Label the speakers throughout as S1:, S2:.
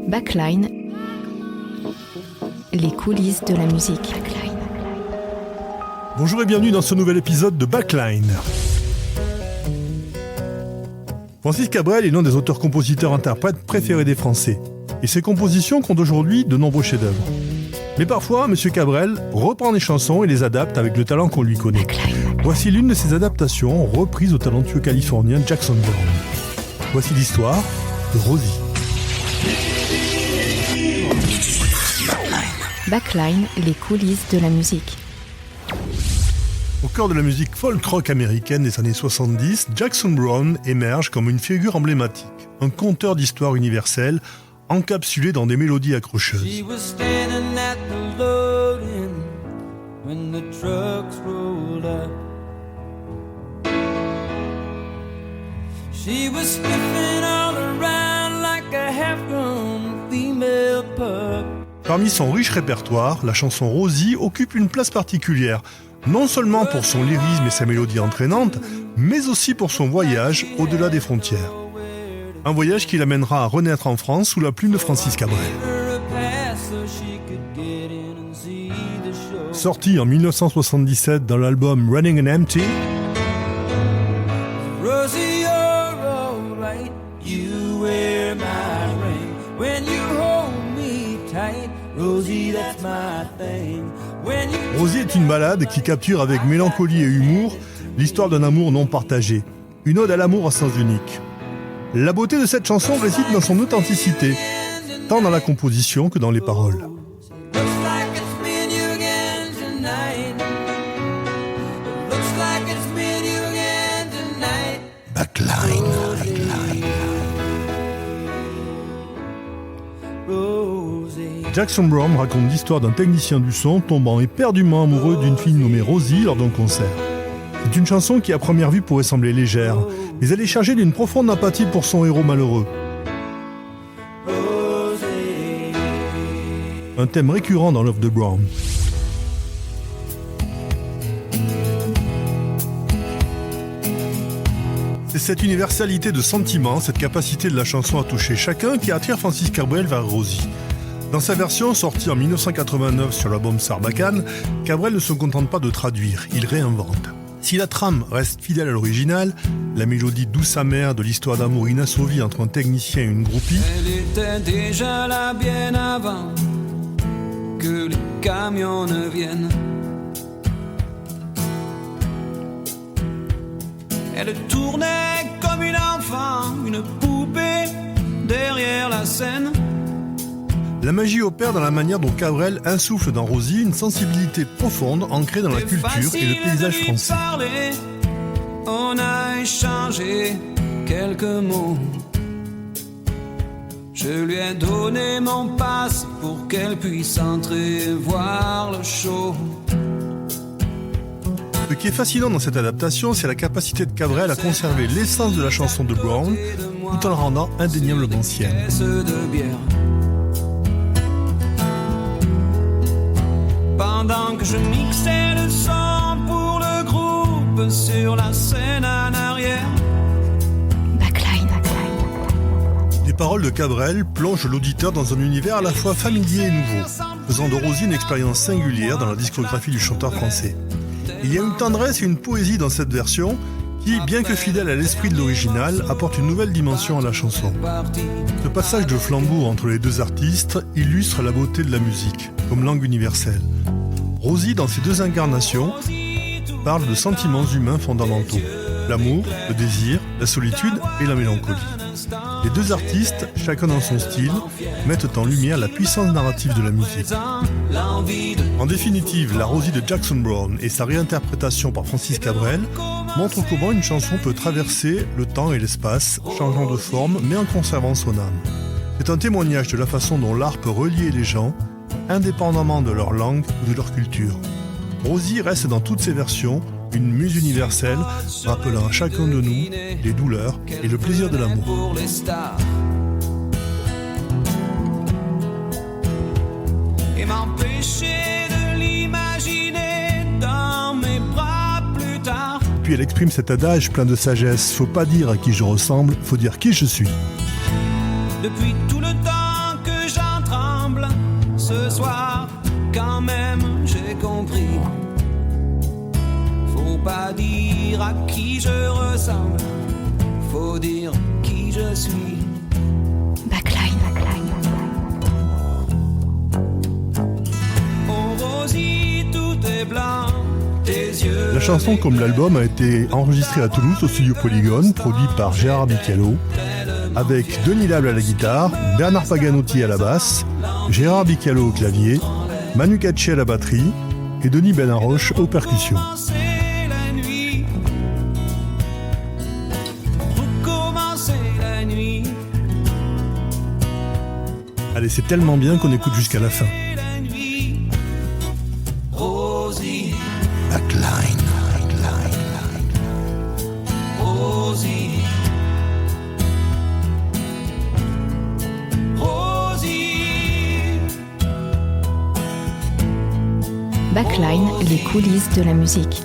S1: Backline, les coulisses de la musique.
S2: Bonjour et bienvenue dans ce nouvel épisode de Backline. Francis Cabrel est l'un des auteurs-compositeurs-interprètes préférés des Français. Et ses compositions comptent aujourd'hui de nombreux chefs-d'œuvre. Mais parfois, M. Cabrel reprend des chansons et les adapte avec le talent qu'on lui connaît. Voici l'une de ses adaptations reprises au talentueux californien Jackson Browne. Voici l'histoire de Rosie.
S1: Backline, les coulisses de la musique.
S2: Au cœur de la musique folk-rock américaine des années 70, Jackson Browne émerge comme une figure emblématique, un conteur d'histoires universelles encapsulé dans des mélodies accrocheuses. Parmi son riche répertoire, la chanson Rosie occupe une place particulière, non seulement pour son lyrisme et sa mélodie entraînante, mais aussi pour son voyage au-delà des frontières. Un voyage qui l'amènera à renaître en France sous la plume de Francis Cabrel. Sorti en 1977 dans l'album Running and Empty, Rosie est une ballade qui capture avec mélancolie et humour l'histoire d'un amour non partagé, une ode à l'amour à sens unique. La beauté de cette chanson réside dans son authenticité, tant dans la composition que dans les paroles. Backline. Jackson Browne raconte l'histoire d'un technicien du son tombant éperdument amoureux d'une fille nommée Rosie lors d'un concert. C'est une chanson qui à première vue pourrait sembler légère, mais elle est chargée d'une profonde empathie pour son héros malheureux. Un thème récurrent dans l'œuvre de Browne. C'est cette universalité de sentiments, cette capacité de la chanson à toucher chacun qui attire Francis Cabrel vers Rosie. Dans sa version sortie en 1989 sur l'album Sarbacane, Cabrel ne se contente pas de traduire, il réinvente. Si la trame reste fidèle à l'original, la mélodie douce amère de l'histoire d'amour inassouvie entre un technicien et une groupie,
S3: elle était déjà là bien avant que les camions ne viennent. Elle tournait comme une enfant, une poupée derrière la scène.
S2: La magie opère dans la manière dont Cabrel insuffle dans Rosie une sensibilité profonde ancrée dans la culture et le paysage français.
S3: Parler, on a échangé quelques mots. Je lui ai donné mon passe pour qu'elle puisse entrer voir le show.
S2: Ce qui est fascinant dans cette adaptation, c'est la capacité de Cabrel à conserver l'essence de la chanson de Browne tout en la rendant indéniablement sienne.
S3: Pendant que je mixais le son pour le groupe sur la scène en arrière.
S1: Backline.
S2: Les paroles de Cabrel plongent l'auditeur dans un univers à la fois familier et nouveau, faisant de Rosie une expérience singulière dans la discographie du chanteur français. Il y a une tendresse et une poésie dans cette version qui, bien que fidèle à l'esprit de l'original, apporte une nouvelle dimension à la chanson. Ce passage de flambeau entre les deux artistes illustre la beauté de la musique, comme langue universelle. Rosie, dans ses deux incarnations, parle de sentiments humains fondamentaux. L'amour, le désir, la solitude et la mélancolie. Les deux artistes, chacun dans son style, mettent en lumière la puissance narrative de la musique. En définitive, la Rosie de Jackson Browne et sa réinterprétation par Francis Cabrel montrent comment une chanson peut traverser le temps et l'espace, changeant de forme mais en conservant son âme. C'est un témoignage de la façon dont l'art peut relier les gens, indépendamment de leur langue ou de leur culture. Rosie reste dans toutes ses versions une muse universelle, rappelant à chacun de nous les douleurs et le plaisir de l'amour.
S3: Et m'empêcher de l'imaginer dans mes bras plus tard.
S2: Puis elle exprime cet adage plein de sagesse. Faut pas dire à qui je ressemble, faut dire qui je suis.
S3: Depuis tout le temps que dire à qui je ressemble, faut dire qui je suis.
S1: Backline.
S3: Oh Rosie, tout est blanc, tes yeux.
S2: La chanson, comme l'album, a été enregistrée à Toulouse au studio Polygone, produit par Gérard Bicalo, avec Denis Lable à la guitare, Bernard Paganotti à la basse, Gérard Bicalo au clavier, Manu Katché à la batterie et Denis Benaroche aux percussions.
S3: La nuit, recommencer la nuit.
S2: Allez, c'est tellement bien qu'on écoute jusqu'à la fin.
S3: La nuit, Rosie,
S2: Backline.
S3: Rosie, Rosie.
S1: Backline, les coulisses de la musique.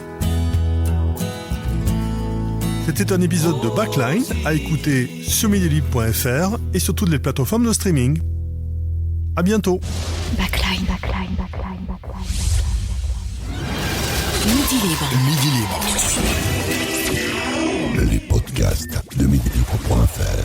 S2: C'était un épisode de Backline à écouter sur midilibre.fr et sur toutes les plateformes de streaming. À bientôt.
S1: Backline.
S4: Midi Libre.
S5: Les podcasts de midilibre.fr.